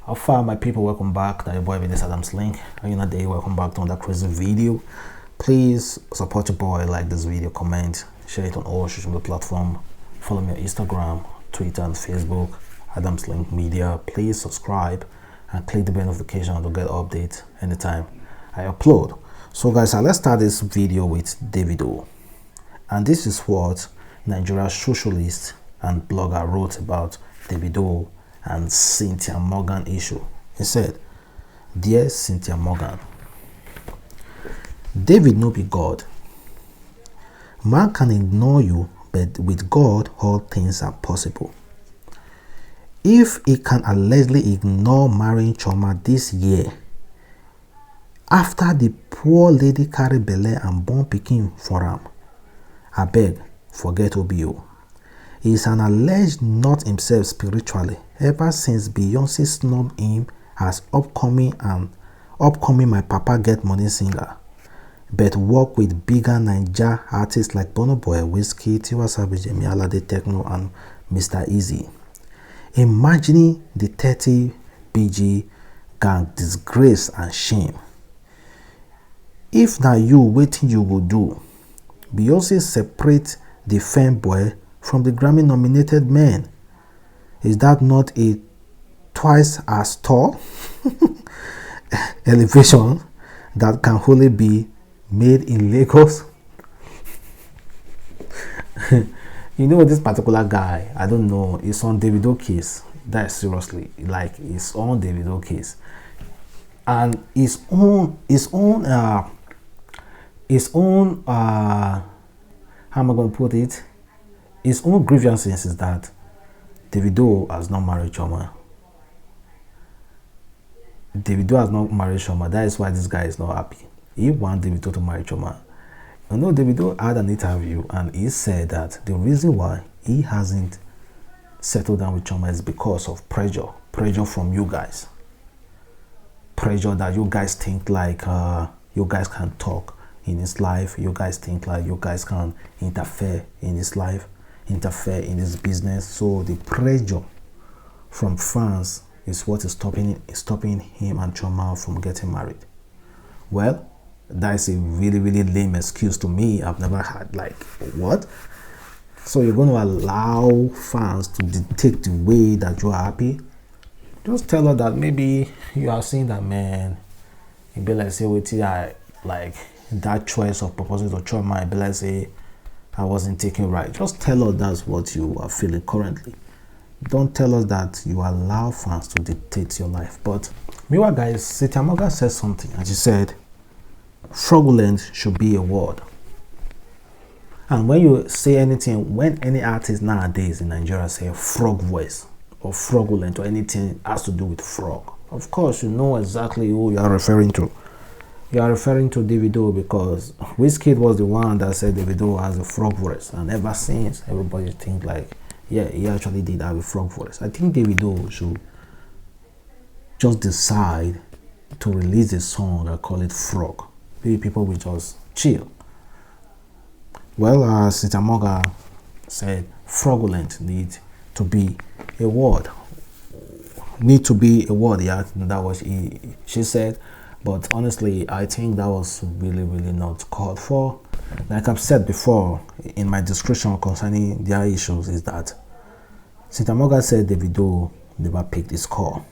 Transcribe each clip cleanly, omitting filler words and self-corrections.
How far, my people? Welcome back. That your boy Vince Adamslink. Another day, welcome back to another crazy video. Please support your boy, like this video, comment, share it on all social media platforms. Follow me on Instagram, Twitter, and Facebook, adamslinkmedia. Please subscribe and click the bell notification to get updates anytime I upload. So guys, let's start this video with Davido. And this is what Nigeria's socialist and blogger wrote about Davido and Cynthia Morgan issue. He said, "Dear Cynthia Morgan, David no be God. Man can ignore you, but with God all things are possible. If he can allegedly ignore marrying Chioma this year, after the poor lady carry belle and born pikin for am, abeg forget OBO. He is an alleged not himself spiritually ever since Beyonce snubbed him as upcoming my papa get money singer, but work with bigger Naija artists like Burna Boy, Bobrisky, Tiwa Savage, Yemi Alade, Techno, and Mr. Easy. Imagining the 30 BG gang disgrace and shame. If na you, wetin you go do? Beyonce separate the fame boy from the Grammy nominated man. Is that not a twice as tall elevation that can only be made in Lagos?" You know, this particular guy, I don't know, it's on Davido case. That is seriously, like, it's on Davido case, and his own how am I going to put it? His own grievances is that Davido has not married Chioma. Davido has not married Chioma. That is why this guy is not happy. He wants Davido to marry Chioma. You know, Davido had an interview and he said that the reason why he hasn't settled down with Chioma is because of pressure from you guys. Pressure that you guys think like you guys can talk in his life. You guys think like you guys can interfere in his life, interfere in his business. So the pressure from fans is what is stopping him and Chioma from getting married. Well, that is a really lame excuse to me. I've never had, like, what? So you're going to allow fans to dictate the way that you are happy? Just tell her that maybe you are seeing that, man, you be like, say, wait, I like that choice of proposing to Chioma, I be like, say, I wasn't taken right. Just tell us that's what you are feeling currently. Don't tell us that you allow fans to dictate your life. But meanwhile, guys, Cynthia Morgan said something, and she said, fraudulent should be a word. And when you say anything, when any artist nowadays in Nigeria say frog voice or fraudulent or anything has to do with frog, of course you know exactly who you are referring to. You are referring to Davido, because Wizkid was the one that said Davido has a frog voice, and ever since everybody think like, yeah, he actually did have a frog voice. I think Davido should just decide to release a song and call it Frog. Maybe people will just chill. Well, Cynthia Morgan said fraudulent need to be a word. Yeah, that was she said. But honestly, I think that was really not called for. Like I've said before in my description concerning their issues, is that Cynthia Morgan said Davido never picked his call.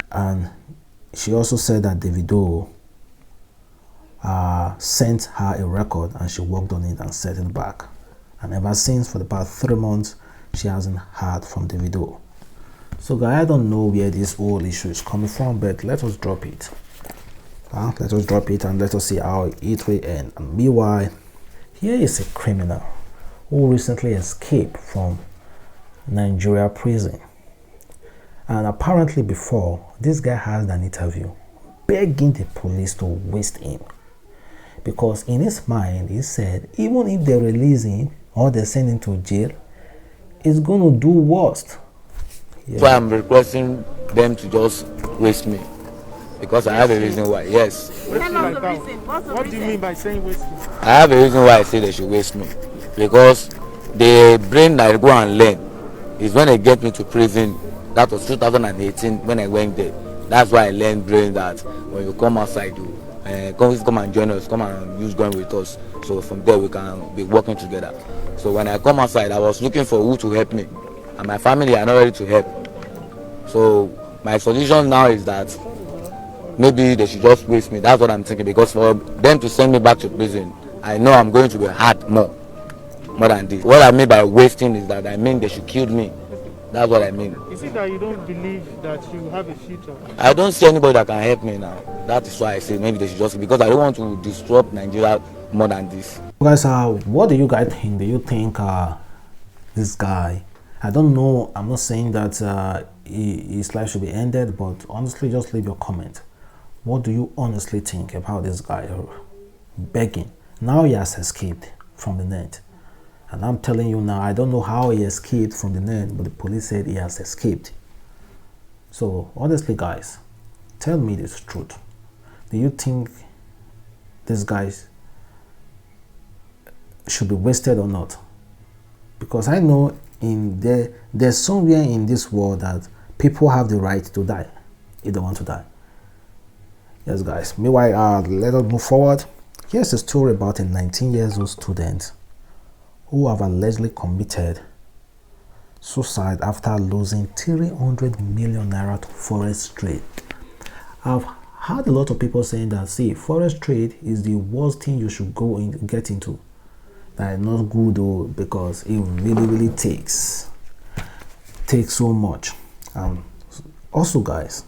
And she also said that Davido sent her a record and she worked on it and sent it back. And ever since, for the past 3 months, she hasn't heard from Davido. So guys, I don't know where this whole issue is coming from, but let us drop it. Let us drop it and let us see how it will end. And meanwhile, here is a criminal who recently escaped from Nigeria prison. And apparently before, this guy had an interview begging the police to waste him. Because in his mind, he said, even if they release him or they send him to jail, it's going to do worse. So I'm requesting them to just waste me, because I have a reason why. Yes. What do you mean by saying waste me? I have a reason why I say they should waste me, because the brain that I go and learn is when they get me to prison. That was 2018 when I went there. That's why I learned brain that when you come outside, you come and join us, come and use gun with us. So from there we can be working together. So when I come outside, I was looking for who to help me, and my family are not ready to help. So my solution now is that maybe they should just waste me. That's what I'm thinking, because for them to send me back to prison, I know I'm going to be hard more than this. What I mean by wasting is that I mean they should kill me. That's what I mean. Is it that you don't believe that you have a future? I don't see anybody that can help me now. That is why I say maybe they should just, because I don't want to disrupt Nigeria more than this. Guys, what do you guys think? Do you think this guy, I don't know, I'm not saying that his life should be ended, but honestly, just leave your comment. What do you honestly think about this guy begging? Now he has escaped from the net, and I'm telling you now, I don't know how he escaped from the net, but the police said he has escaped. So honestly, guys, tell me this truth. Do you think this guy should be wasted or not? Because I know there's somewhere in this world that people have the right to die if they want to die. Yes, guys. Meanwhile, let us move forward. Here's a story about a 19-year-old student who have allegedly committed suicide after losing 300 million naira to Forex trade. I've heard a lot of people saying that, see, Forex trade is the worst thing you should go and get into. That is not good though, because it really takes so much. Also, guys,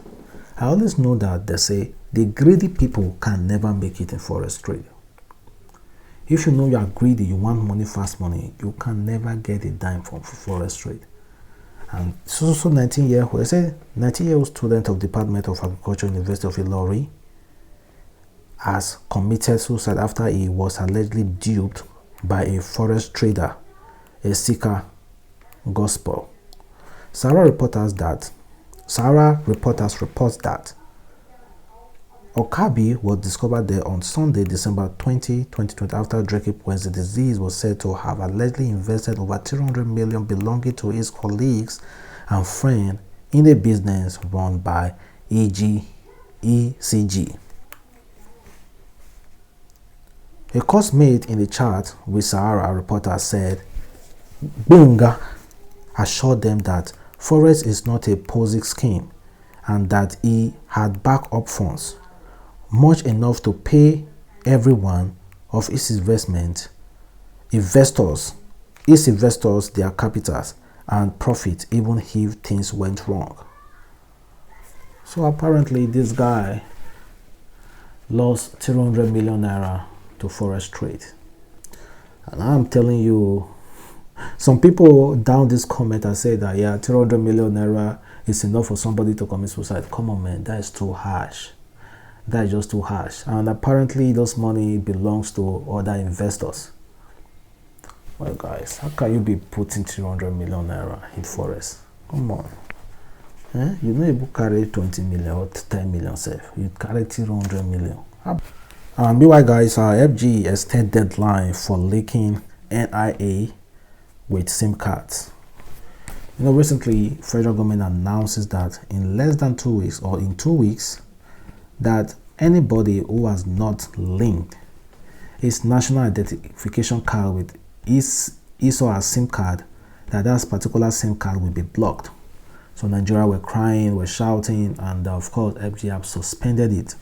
I always know that they say the greedy people can never make it in Forex trade. If you know you are greedy, you want money, fast money, you can never get a dime from Forex trade. And so 19-year-old student of Department of Agriculture, University of Illinois, has committed suicide after he was allegedly duped by a Forex trader, a seeker gospel. Sarah reports that Okabi was discovered there on Sunday, December 20, 2020, after drinking poison. The disease was said to have allegedly invested over 300 million belonging to his colleagues and friends in a business run by ECG. A coursemate in the chat with Sahara, reporter said Bunga assured them that Forex is not a Ponzi scheme and that he had backup funds, much enough to pay every one of his investors their capitals and profit even if things went wrong. So apparently this guy lost 300 million naira to Forex trade. And I'm telling you, some people down this comment and say that, yeah, 300 million naira is enough for somebody to commit suicide. Come on, man, that is too harsh. That is just too harsh. And apparently those money belongs to other investors. Well, guys, how can you be putting 300 million naira in Forex? Come on. You know, you carry 20 million or 10 million safe. You carry 300 million. Meanwhile, guys, FG extended deadline for leaking NIA with SIM cards. You know, recently, federal government announces that in less than 2 weeks, or in 2 weeks, that anybody who has not linked his national identification card with his or her SIM card, that particular SIM card will be blocked. So Nigeria were crying, were shouting, and of course, FG have suspended it.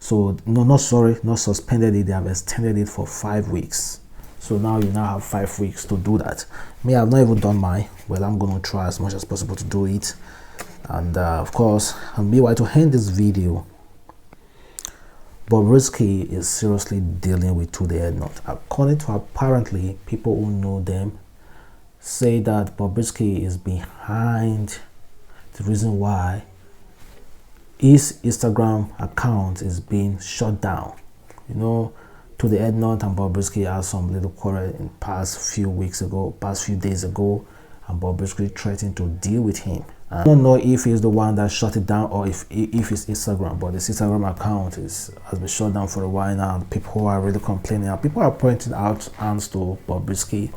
So not suspended it, they have extended it for 5 weeks. So now you have 5 weeks to do that. Me, I've not even done mine. Well, I'm going to try as much as possible to do it. And of course, meanwhile, to end this video, Bobrisky is seriously dealing with Tunde Ednut. According to apparently people who know them, say that Bobrisky is behind the reason why his Instagram account is being shut down. You know, Tunde Ednut and Bobrisky had some little quarrel in past few days ago, and Bobrisky threatened to deal with him. I don't know if he's the one that shut it down or if it's Instagram, but his Instagram account has been shut down for a while now, and people are really complaining. People are pointing out hands to Bobrisky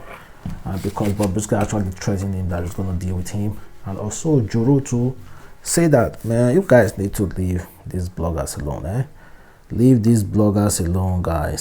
because Bobrisky actually threatened him that he's going to deal with him. And also Joro to say that, man, you guys need to leave these bloggers alone, eh? Leave these bloggers alone, guys.